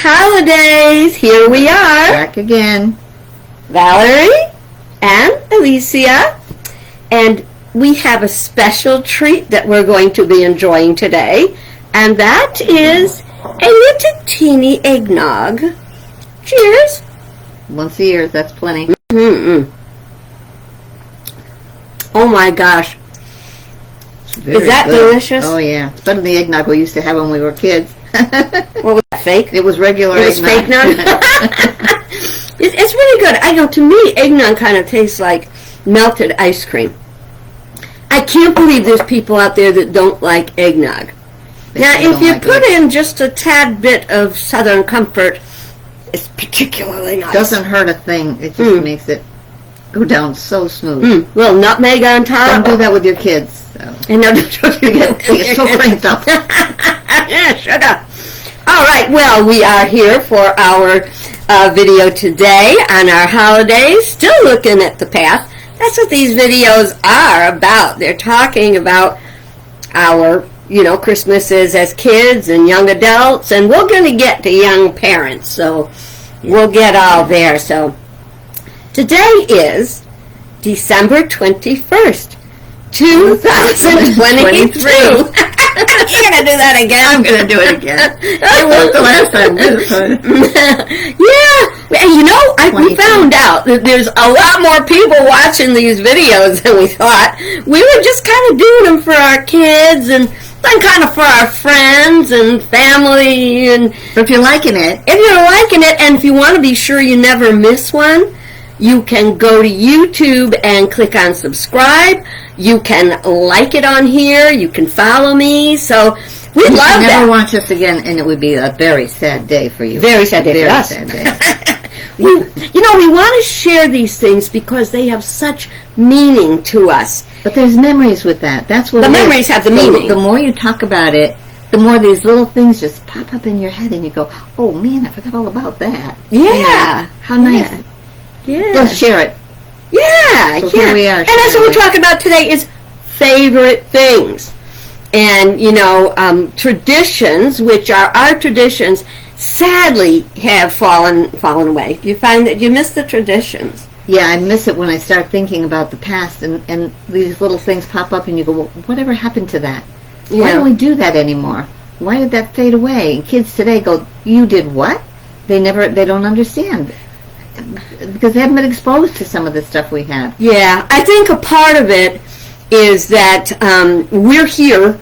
holidays. Here we are. Back again. Valerie and Alicia. And we have a special treat that we're going to be enjoying today. And that is a little teeny eggnog. Cheers. Once a year, that's plenty. Mm-mm. Oh my gosh. Very Is that good. delicious? Oh yeah. It's better than the eggnog we used to have when we were kids. What was that, fake? It was regular It was eggnog. fake nog? It's really good. I know, to me, eggnog kind of tastes like melted ice cream. I can't believe there's people out there that don't like eggnog. Now, if you put in just a tad bit of Southern Comfort, it's particularly nice. Doesn't hurt a thing. It just makes it go down so smooth. Little nutmeg on top. Don't do that with your kids. So. And no, don't you They get so cranked up. Yeah, shut up. All right, well, we are here for our video today on our holidays, still looking at the past. That's what these videos are about. They're talking about our, Christmases as kids and young adults, and we're going to get to young parents, so we'll get all there. So today is December 21st, 2022. You're going to do that again? I'm going to do it again. It worked the last time. Yeah. And we found out that there's a lot more people watching these videos than we thought. We were just kind of doing them for our kids and kind of for our friends and family. But if you're liking it. And if you want to be sure you never miss one, you can go to YouTube and click on subscribe. You can like it on here. You can follow me. So we love that. You never watch us again, and it would be a very sad day for you. Very sad day for us. Sad day. we want to share these things because they have such meaning to us. But there's memories with that. That's what the memories have the meaning. The more you talk about it, the more these little things just pop up in your head, and you go, "Oh man, I forgot all about that." Yeah. How nice. Yeah. Let's share it. Yeah. So here we are. And that's what we're talking about today is favorite things. And, traditions, which are our traditions, sadly have fallen away. You find that you miss the traditions. Yeah, I miss it when I start thinking about the past and these little things pop up and you go, well, whatever happened to that? Why don't we do that anymore? Why did that fade away? And kids today go, you did what? They don't understand. Because they haven't been exposed to some of the stuff we have. Yeah, I think a part of it is that we're here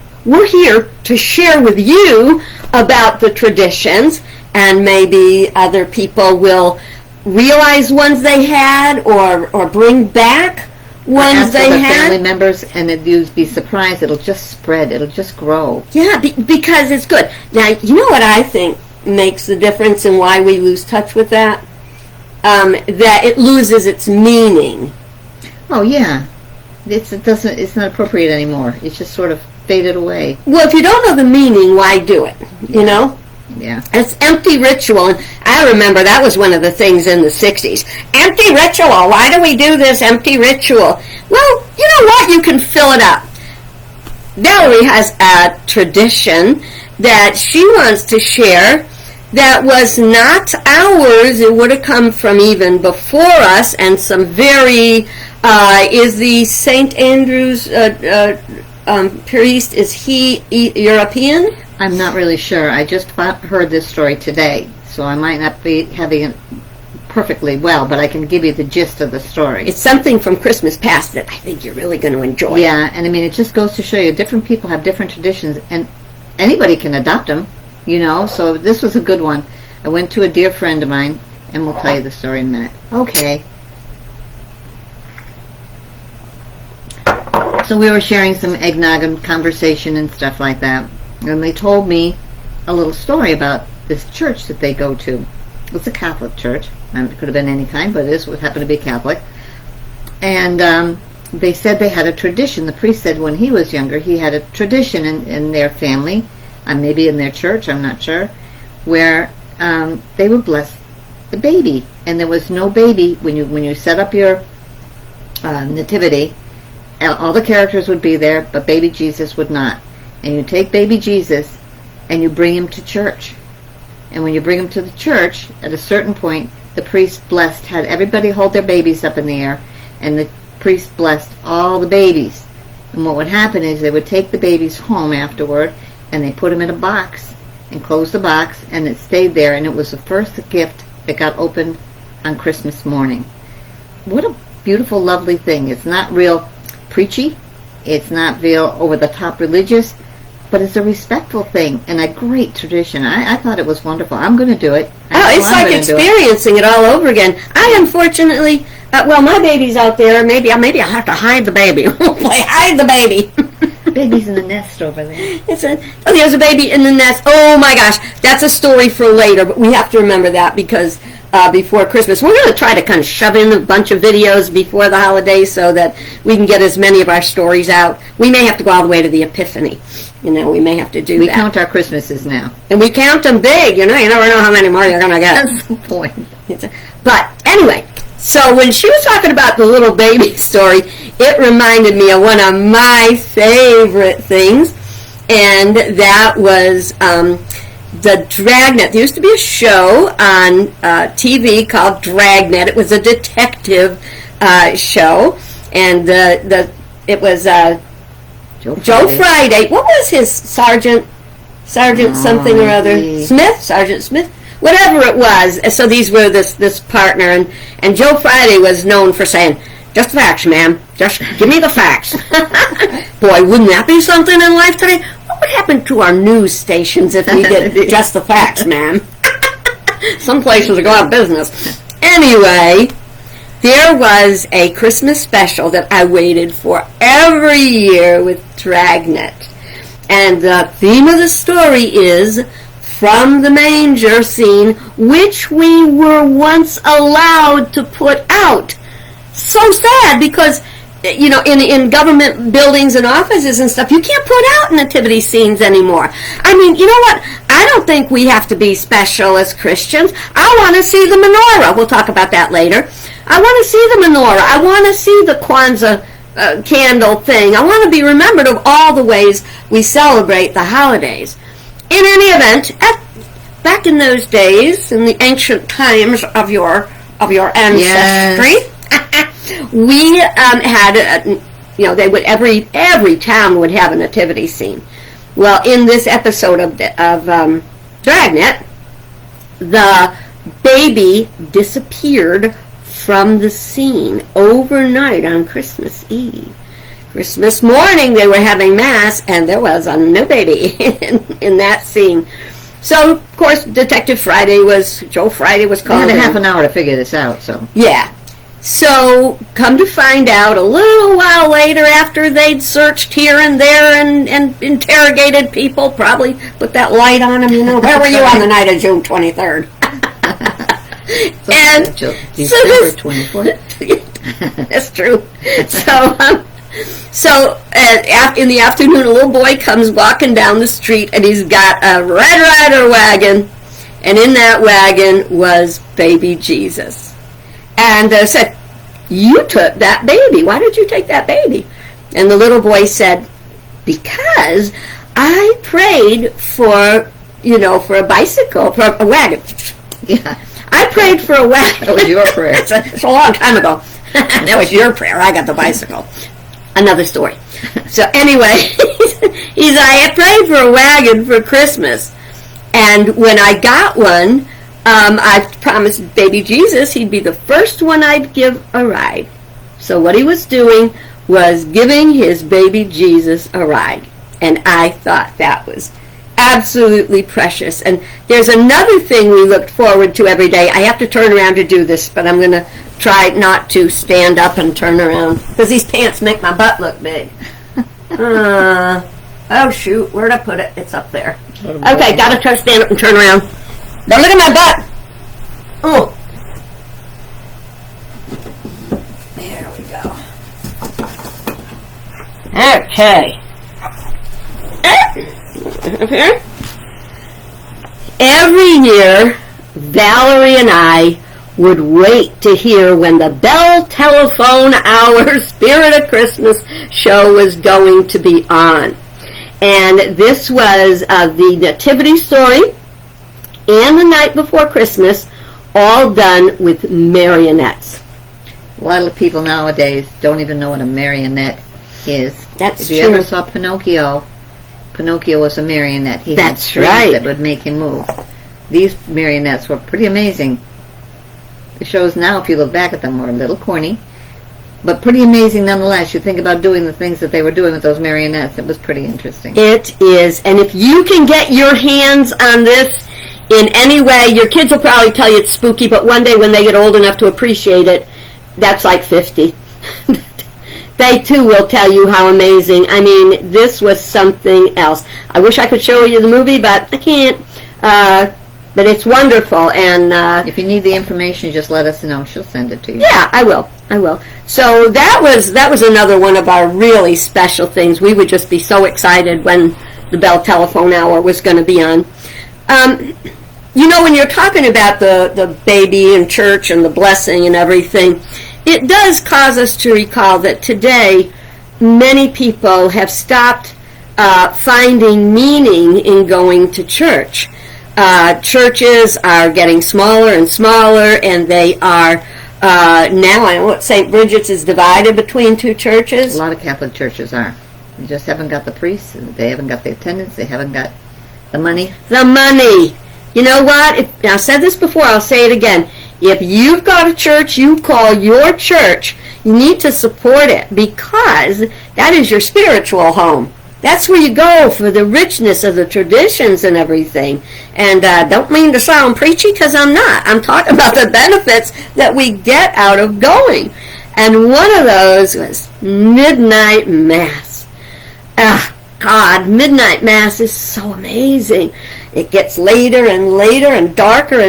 to share with you about the traditions, and maybe other people will realize ones they had or bring back ones they had. Family members, and you'd be surprised. It'll just spread. It'll just grow. Yeah, because it's good. Now, you know what I think makes the difference and why we lose touch with that? That it loses its meaning. Oh yeah, it's not appropriate anymore. It's just sort of faded away. Well, if you don't know the meaning, why do it? Yeah. It's empty ritual, and I remember that was one of the things in the 60s. Empty ritual. Why do we do this empty ritual? Well, you know what? You can fill it up. Valerie has a tradition that she wants to share that was not ours. It would have come from even before us, and some very, is the St. Andrew's priest, is he European? I'm not really sure. I just heard this story today, so I might not be having it perfectly well, but I can give you the gist of the story. It's something from Christmas past that I think you're really going to enjoy. Yeah, and I mean, it just goes to show you different people have different traditions, and anybody can adopt them. So this was a good one. I went to a dear friend of mine, and we'll tell you the story in a minute. Okay. So we were sharing some eggnog and conversation and stuff like that, and they told me a little story about this church that they go to. It's a Catholic church. It could have been any kind, but this would happen to be Catholic. And they said they had a tradition. The priest said when he was younger, he had a tradition in their family, maybe in their church, I'm not sure, where they would bless the baby. And there was no baby when you set up your nativity. All the characters would be there, but baby Jesus would not. And you take baby Jesus and you bring him to church. And when you bring them to the church, at a certain point, the priest had everybody hold their babies up in the air, and the priest blessed all the babies. And what would happen is they would take the babies home afterward, and they put them in a box and close the box, and it stayed there, and it was the first gift that got opened on Christmas morning. What a beautiful, lovely thing. It's not real preachy. It's not real over-the-top religious, but it's a respectful thing and a great tradition. I thought it was wonderful. I'm going to do it. It's like experiencing it all over again. I unfortunately, my baby's out there. Maybe I'll have to hide the baby. Hide the baby. Baby's in the nest over there. There's a baby in the nest. Oh my gosh, that's a story for later, but we have to remember that because before Christmas, we're going to try to kind of shove in a bunch of videos before the holidays so that we can get as many of our stories out. We may have to go all the way to the Epiphany. We may have to do that. We count our Christmases now. And we count them big, you never know how many more you're going to get. That's the point. But anyway, so when she was talking about the little baby story, it reminded me of one of my favorite things, and that was the Dragnet. There used to be a show on TV called Dragnet. It was a detective show, and it was Joe Friday. What was his Sergeant something or other? Sergeant Smith? Whatever it was. So these were this partner, and Joe Friday was known for saying, "Just the facts, ma'am. Just give me the facts." Boy, wouldn't that be something in life today? What would happen to our news stations if we did just the facts, ma'am? Some places would go out of business. Anyway, there was a Christmas special that I waited for every year with Dragnet. And the theme of the story is From the Manger Scene, which we were once allowed to put out. So sad because, in government buildings and offices and stuff, you can't put out nativity scenes anymore. I mean, you know what? I don't think we have to be special as Christians. I want to see the menorah. We'll talk about that later. I want to see the menorah. I want to see the Kwanzaa candle thing. I want to be remembered of all the ways we celebrate the holidays. In any event, back in those days, in the ancient times of your ancestry, we had they would every town would have a nativity scene. Well, in this episode of Dragnet, the baby disappeared from the scene overnight on Christmas Eve. Christmas morning, they were having Mass, and there was a new baby in that scene. So, of course, Joe Friday was called. We had a half an hour to figure this out, so. Yeah. So, come to find out, a little while later, after they'd searched here and there and interrogated people, probably put that light on them, where were you on the night of June 23rd? And December 24th. That's true. So in the afternoon, a little boy comes walking down the street, and he's got a Red Ryder wagon, and in that wagon was baby Jesus. And said, "You took that baby. Why did you take that baby?" And the little boy said, "Because I prayed for a bicycle, for a wagon." Yeah. I prayed for a wagon. That was your prayer. It's a long time ago. That was your prayer. I got the bicycle. Another story. So anyway, I prayed for a wagon for Christmas. And when I got one, I promised baby Jesus he'd be the first one I'd give a ride. So what he was doing was giving his baby Jesus a ride. And I thought that was absolutely precious. And there's another thing we looked forward to every day. I have to turn around to do this, but I'm going to try not to stand up and turn around because these pants make my butt look big. Oh shoot, where'd I put it? It's up there. Okay, gotta try to stand up and turn around. Don't look at my butt. Oh, there we go. Okay. Every year, Valerie and I would wait to hear when the Bell Telephone Hour Spirit of Christmas show was going to be on. And this was the nativity story and the night before Christmas, all done with marionettes. A lot of people nowadays don't even know what a marionette is. That's if you true. ever saw Pinocchio, Pinocchio was a marionette. He had That's strings right. that would make him move. These marionettes were pretty amazing. The shows now, if you look back at them, were a little corny, but pretty amazing nonetheless. You think about doing the things that they were doing with those marionettes. It was pretty interesting. It is. And if you can get your hands on this in any way, your kids will probably tell you it's spooky, but one day when they get old enough to appreciate it, that's like 50. They too will tell you how amazing. I mean, this was something else. I wish I could show you the movie, but I can't. But it's wonderful, and If you need the information, just let us know. She'll send it to you. yeah, I will. So that was another one of our really special things. We would just be so excited when the Bell Telephone Hour was going to be on. You know, when you're talking about the baby in church and the blessing and everything, it does cause us to recall that today many people have stopped finding meaning in going to church. Churches are getting smaller and smaller, and they are now, I know St. Bridget's is divided between two churches. A lot of Catholic churches are. They just haven't got the priests, they haven't got the attendance, they haven't got the money. The money. You know what? I've said this before, I'll say it again. If you've got a church you call your church, you need to support it, because that is your spiritual home. That's where you go for the richness of the traditions and everything. And don't mean to sound preachy, because I'm not. I'm talking about the benefits that we get out of going. And one of those was midnight mass. God, midnight mass is so amazing. It gets later and later and darker,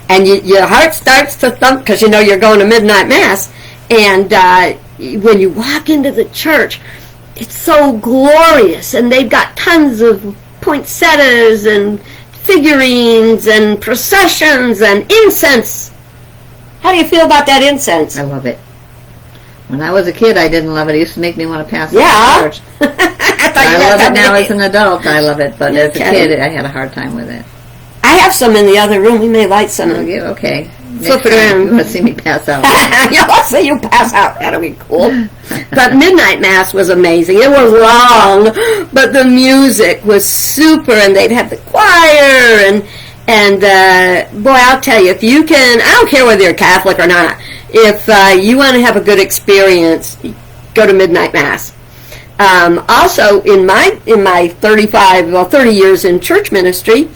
and your heart starts to thump because you know you're going to midnight mass. And when you walk into the church, it's so glorious, and they've got tons of poinsettias and figurines and processions and incense. How do you feel about that incense? I love it. When I was a kid, I didn't love it. It used to make me want to pass out Yeah. in church. I I love it now as an an adult. I love it, but as a Okay. kid, I had a hard time with it. I have some in the other room. We may light some. Okay. Flip Next it time around. You want to see me pass out? Yeah, let's say you pass out. That'll be cool. But midnight mass was amazing. It was long, but the music was super, and they'd have the choir, and boy, I'll tell you, if you can, I don't care whether you're Catholic or not, if you want to have a good experience, go to midnight mass. Also, in my 30 years in church ministry,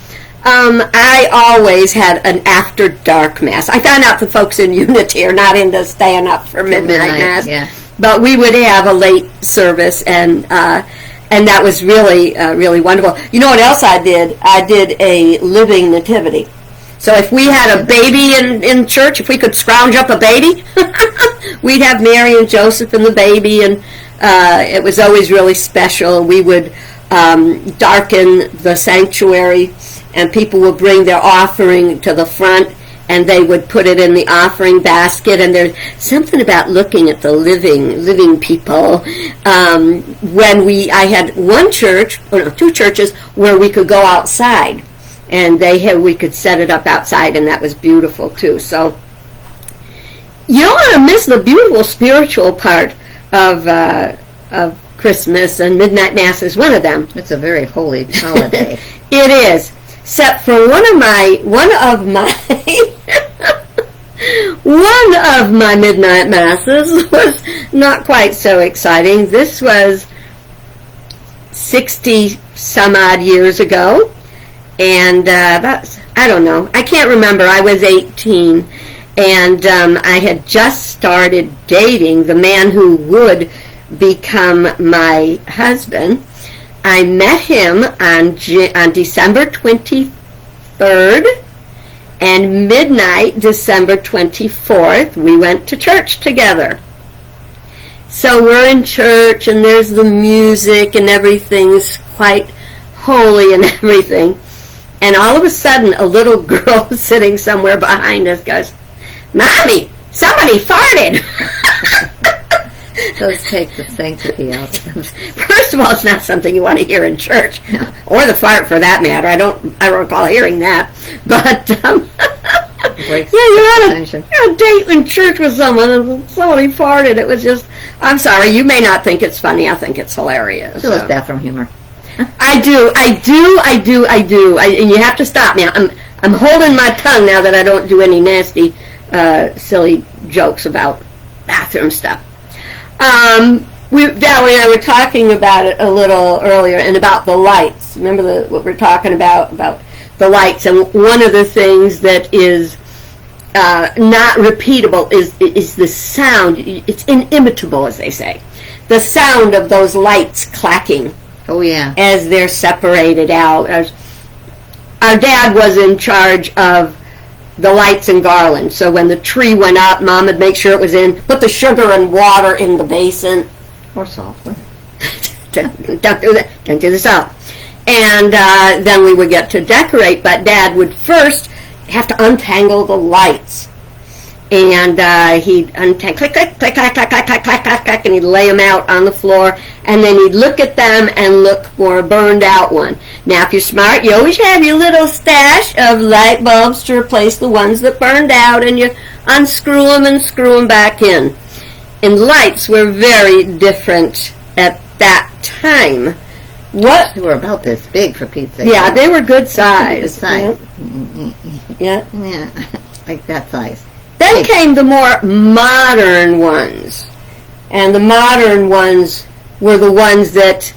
I always had an after dark mass. I found out the folks in Unity are not into staying up for midnight mass, yeah. but we would have a late service, and that was really really wonderful. You know what else I did? I did a living nativity. So if we had a baby in church, if we could scrounge up a baby, we'd have Mary and Joseph and the baby, and it was always really special. We would darken the sanctuary, and people would bring their offering to the front, and they would put it in the offering basket. And there's something about looking at the living people. I had one church, or no, two churches, where we could go outside, and we could set it up outside, and that was beautiful too. So you don't want to miss the beautiful spiritual part of Christmas, and midnight mass is one of them. It's a very holy holiday. It is, except for one of my one of my midnight masses was not quite so exciting. This was 60 some odd years ago, and I don't know, I can't remember. I was 18, and I had just started dating the man who would become my husband. I met him on December 23rd, and midnight, December 24th, we went to church together. So we're in church, and there's the music, and everything's quite holy and everything. And all of a sudden, a little girl sitting somewhere behind us goes, "Mommy, somebody farted." Does take the sanctity out. First of all, it's not something you want to hear in church, or the fart for that matter. I don't recall hearing that. But you're on a date in church with someone, and somebody farted. It was just. I'm sorry. You may not think it's funny. I think it's hilarious. So it's bathroom humor. I do, and you have to stop me. I'm holding my tongue now that I don't do any nasty, silly jokes about bathroom stuff. Valerie and I were talking about it a little earlier, and about the lights. Remember what we're talking about the lights, and one of the things that is not repeatable is the sound. It's inimitable, as they say. The sound of those lights clacking. Oh, yeah. As they're separated out. Our dad was in charge of the lights and garland. So when the tree went up, Mom would make sure it was in, put the sugar and water in the basin. Or salt. Don't do that. Don't do the salt. And then we would get to decorate, but Dad would first have to untangle the lights. And he'd untangle, click, click, click, click, click, click, click, click, click, click, and he'd lay them out on the floor, and then he'd look at them and look for a burned out one. Now, if you're smart, you always have your little stash of light bulbs to replace the ones that burned out, and you unscrew them and screw them back in. And lights were very different at that time. They were about this big, for Pete's sake. Yeah, they were good size. Good size. Yeah. Yeah, like that size. Then came the more modern ones. And the modern ones were the ones that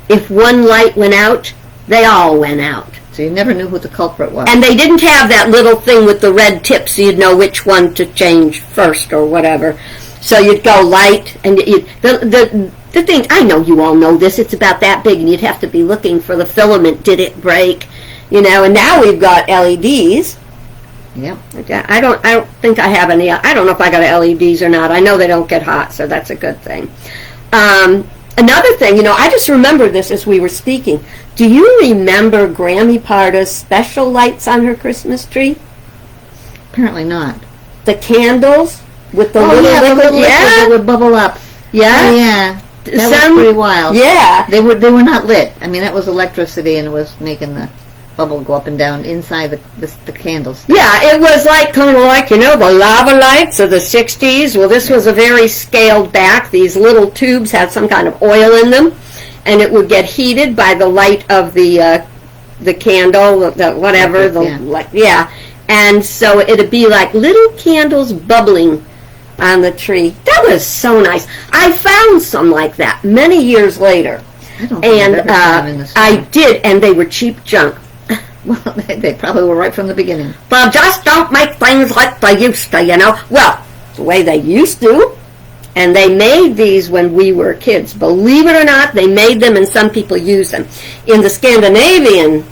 if one light went out, they all went out. So you never knew who the culprit was. And they didn't have that little thing with the red tip so you'd know which one to change first or whatever. So you'd go light, and the thing, I know you all know this, it's about that big, and you'd have to be looking for the filament. Did it break? And now we've got LEDs. Yep. I don't think I have any. I don't know if I got LEDs or not. I know they don't get hot, so that's a good thing. Another thing, I just remembered this as we were speaking. Do you remember Grammy Parda's special lights on her Christmas tree? Apparently not. The candles with the little liquid yeah, that would bubble up. Yeah, oh, yeah. That was pretty wild. Yeah, they were not lit. I mean, that was electricity, and it was making the bubble go up and down inside the candles. Yeah, it was kind of like the lava lights of the 60s. Well, this was a very scaled back. These little tubes had some kind of oil in them, and it would get heated by the light of the candle, yeah. And so it'd be like little candles bubbling on the tree. That was so nice. I found some like that many years later. I don't think I've ever seen them in the store. I did, and they were cheap junk. Well, they probably were right from the beginning. Well, just don't make things like they used to, Well, the way they used to. And they made these when we were kids. Believe it or not, they made them, and some people use them. In the Scandinavian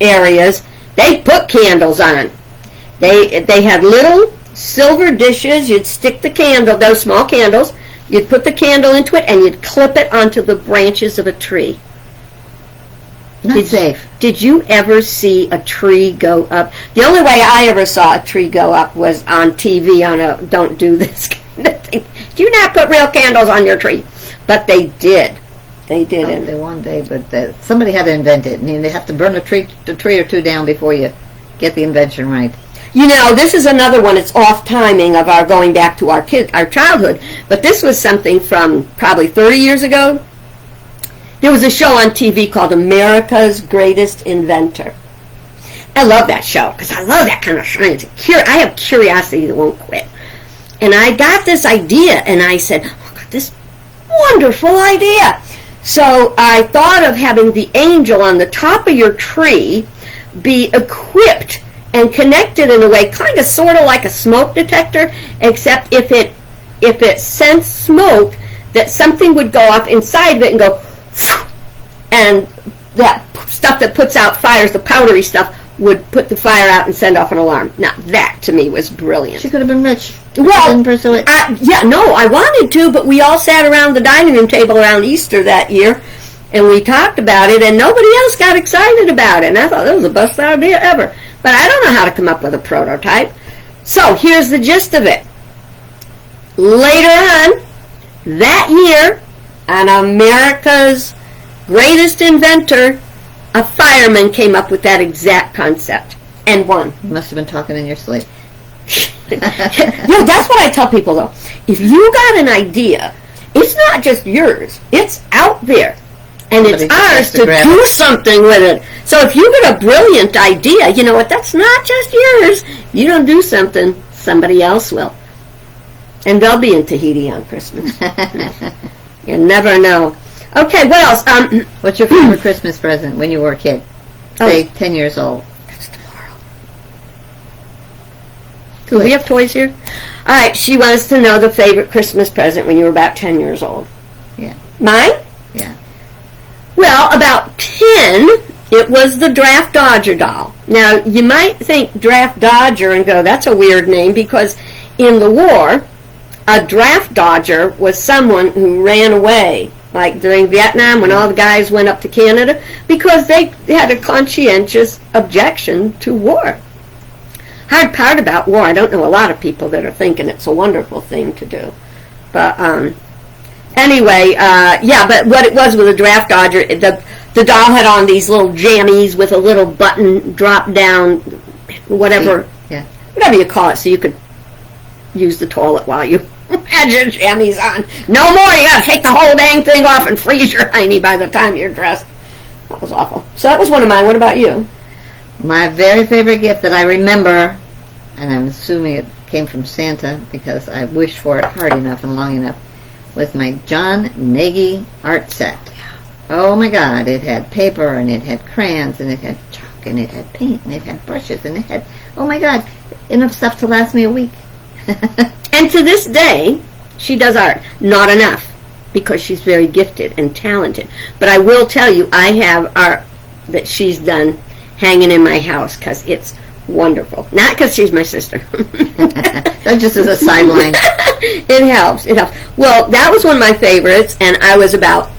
areas, they put candles on. They had little silver dishes. You'd stick the candle, those small candles. You'd put the candle into it, and you'd clip it onto the branches of a tree. Not safe. Did you ever see a tree go up? The only way I ever saw a tree go up was on TV on a don't do this kind of thing. Do not put real candles on your tree. But they did. They did. They one day, but somebody had to invent it. I mean, they have to burn a tree or two down before you get the invention right. This is another one. It's off timing of our going back to our childhood. But this was something from probably 30 years ago. There was a show on TV called America's Greatest Inventor. I love that show because I love that kind of science. I have curiosity that won't quit. And I got this idea, and I said, I got this wonderful idea. So I thought of having the angel on the top of your tree be equipped and connected in a way, kind of sort of like a smoke detector, except if it sensed smoke, that something would go off inside of it and go, and that stuff that puts out fires, the powdery stuff, would put the fire out and send off an alarm. Now, that to me was brilliant. She could have been rich. Well, didn't pursue it. I wanted to, but we all sat around the dining room table around Easter that year, and we talked about it, and nobody else got excited about it. And I thought that was the best idea ever. But I don't know how to come up with a prototype. So here's the gist of it. Later on, that year, on America's greatest inventor, a fireman came up with that exact concept and won. You must have been talking in your sleep. No, that's what I tell people though. If you got an idea, it's not just yours. It's out there. And Somebody it's just ours has to to grab do it. something with it. So if you get a brilliant idea, you know what, that's not just yours. You don't do something, somebody else will. And they'll be in Tahiti on Christmas. You never know. Okay, what else? What's your favorite Christmas present when you were a kid? Say 10 years old. That's tomorrow. Do we have toys here? All right, she wants to know the favorite Christmas present when you were about 10 years old. Yeah. Mine? Yeah. Well, about 10, it was the Draft Dodger doll. Now, you might think Draft Dodger and go, that's a weird name, because in the war, a draft dodger was someone who ran away, like during Vietnam when all the guys went up to Canada, because they had a conscientious objection to war. Hard part about war, I don't know a lot of people that are thinking it's a wonderful thing to do. But anyway, yeah, but what it was with a draft dodger, the doll had on these little jammies with a little button drop down, whatever you call it, so you could use the toilet while you had your jammies on. No more, you gotta take the whole dang thing off and freeze your hiney by the time you're dressed. That was awful. So that was one of mine. What about you? My very favorite gift that I remember, and I'm assuming it came from Santa because I wished for it hard enough and long enough, was my John Nagy art set. Oh my God, it had paper and it had crayons and it had chalk and it had paint and it had brushes and it had, oh my God, enough stuff to last me a week. And to this day, she does art. Not enough, because she's very gifted and talented. But I will tell you, I have art that she's done hanging in my house, because it's wonderful. Not because she's my sister. That just as a sideline. It helps. It helps. Well, that was one of my favorites, and I was about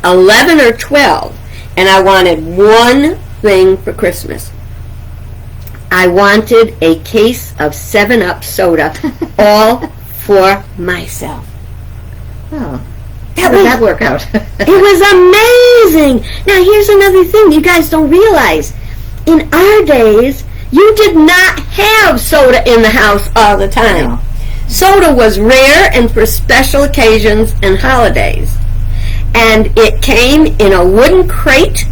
11 or 12, and I wanted one thing for Christmas. I wanted a case of 7-Up soda, all for myself. Oh, how did that work out? It was amazing. Now, here's another thing you guys don't realize. In our days, you did not have soda in the house all the time. No. Soda was rare and for special occasions and holidays. And it came in a wooden crate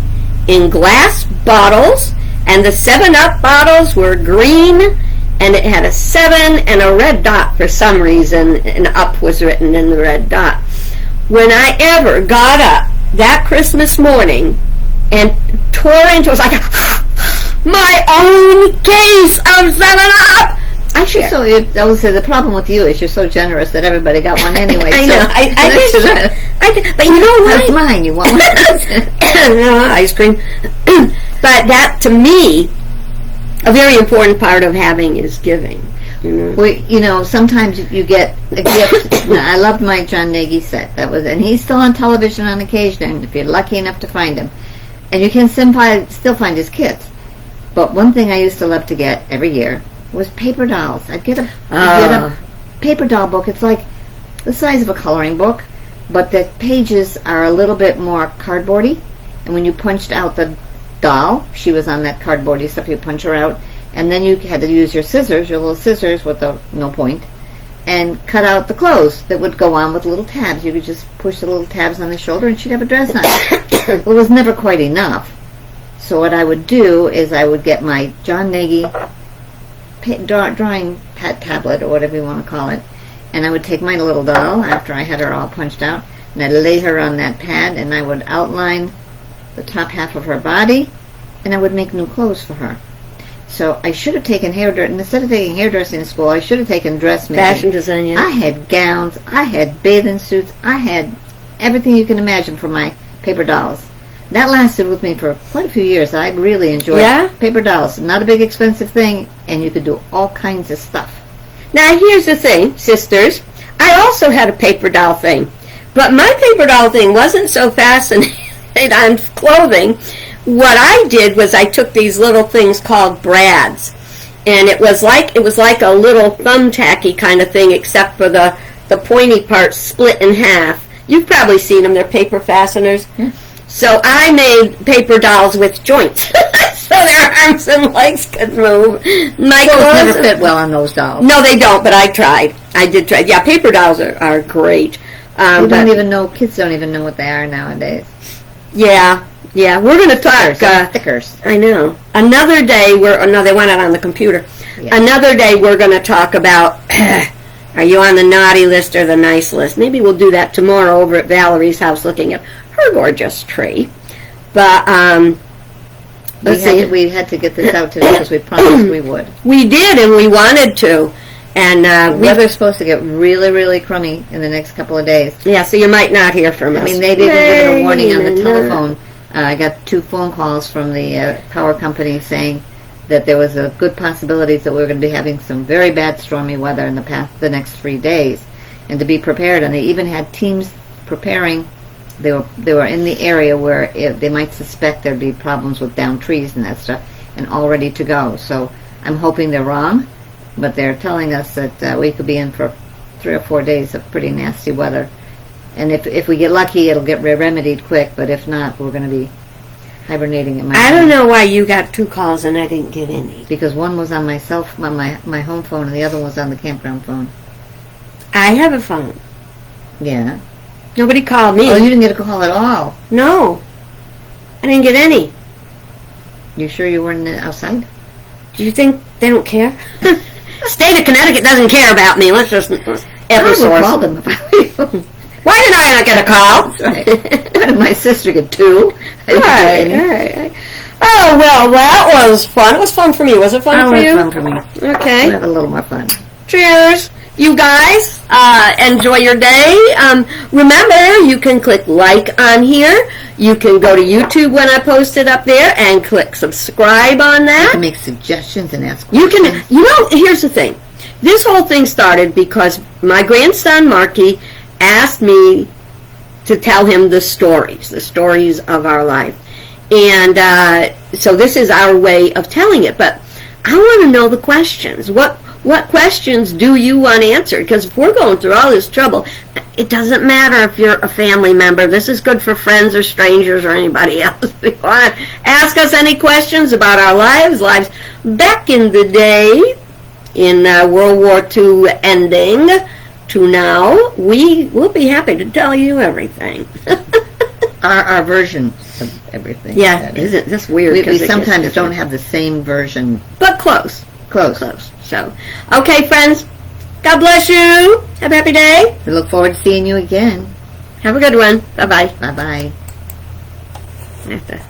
in glass bottles, and the 7-Up bottles were green, and it had a 7 and a red dot for some reason, and up was written in the red dot. When I ever got up that Christmas morning and tore into it, was like, my own case of 7-Up! Actually, I would say the problem with you is you're so generous that everybody got one anyway. I know. But you know what? That's mine. You want one? No, ice cream. But that, to me, a very important part of having is giving. Well, sometimes you get a gift. I loved my John Nagy set. And he's still on television on occasion, if you're lucky enough to find him. And you can still find his kits. But one thing I used to love to get every year was paper dolls. I'd get a paper doll book. It's like the size of a coloring book, but the pages are a little bit more cardboardy. And when you punched out the doll, she was on that cardboardy stuff. You punch her out, and then you had to use your scissors, your little scissors with no point, and cut out the clothes that would go on with little tabs. You could just push the little tabs on the shoulder, and she'd have a dress on. Well, it was never quite enough. So what I would do is I would get my John Nagy drawing pad tablet, or whatever you want to call it, and I would take my little doll after I had her all punched out, and I'd lay her on that pad, and I would outline the top half of her body, and I would make new clothes for her. So I should have taken hairdressing. Instead of taking hairdressing in school, I should have taken dressmaking. Fashion design, yeah. I had gowns, I had bathing suits, I had everything you can imagine for my paper dolls. That lasted with me for quite a few years. I really enjoyed paper dolls. Not a big expensive thing, and you could do all kinds of stuff. Now, here's the thing, sisters. I also had a paper doll thing. But my paper doll thing wasn't so fascinated on clothing. What I did was I took these little things called brads. And it was like a little thumbtacky kind of thing, except for the the pointy part split in half. You've probably seen them. They're paper fasteners. So I made paper dolls with joints, so their arms and legs could move. My Clothes clothes never fit well on those dolls. No, they don't. But I tried. I did try. Yeah, paper dolls are great. Kids But don't even know what they are nowadays. yeah, we're going to talk. Stickers. I know. Another day, no, they went out on the computer. Yeah. Another day, we're going to talk about. Are you on the naughty list or the nice list? Maybe we'll do that tomorrow over at Valerie's house, looking at her gorgeous tree. But let's see. We had to get this out today because we promised we would. We did, and we wanted to. And The weather's supposed to get really, really crummy in the next couple of days. yeah, so you might not hear from us. I mean, they've even given a warning on the telephone. I got 2 phone calls from the power company saying that there was a good possibility that we were going to be having some very bad stormy weather in the next 3 days, and to be prepared. And they even had teams preparing. They were in the area where they might suspect there'd be problems with downed trees and that stuff, and all ready to go. So I'm hoping they're wrong, but they're telling us that we could be in for 3 or 4 days of pretty nasty weather. And if we get lucky, it'll get remedied quick. But if not, we're going to be hibernating at my I home. don't know why you got 2 calls and I didn't get any. Because one was on my my home phone, and the other was on the campground phone. I have a phone. Yeah. Nobody called me. Oh, you didn't get a call at all. No. I didn't get any. You sure you weren't outside? Do you think they don't care? State of Connecticut doesn't care about me. Let's just I would Eversource. call them if I were you. Why did I not get a call? That's right. Why did my sister get 2? I didn't get any. Right. Oh, well, that was fun. It was fun for me. Was it fun Oh, for it was you? fun for me. Okay. We'll have a little more fun. Cheers. You guys, enjoy your day. Remember, you can click like on here. You can go to YouTube when I post it up there and click subscribe on You that. can make suggestions and ask You questions. can, here's the thing. This whole thing started because my grandson, Marky, asked me to tell him the stories of our life. And so this is our way of telling it. But I want to know the questions. What questions do you want answered? Because if we're going through all this trouble, it doesn't matter if you're a family member. This is good for friends or strangers or anybody else. If you want to ask us any questions about our lives back in the day, in World War II ending to now, we will be happy to tell you everything. Our version of everything. Yeah, that isn't this weird? We 'Cause it gets sometimes different. don't have the same version. But close. Close. So, okay, friends. God bless you. Have a happy day. We look forward to seeing you again. Have a good one. Bye-bye. Bye-bye. I have to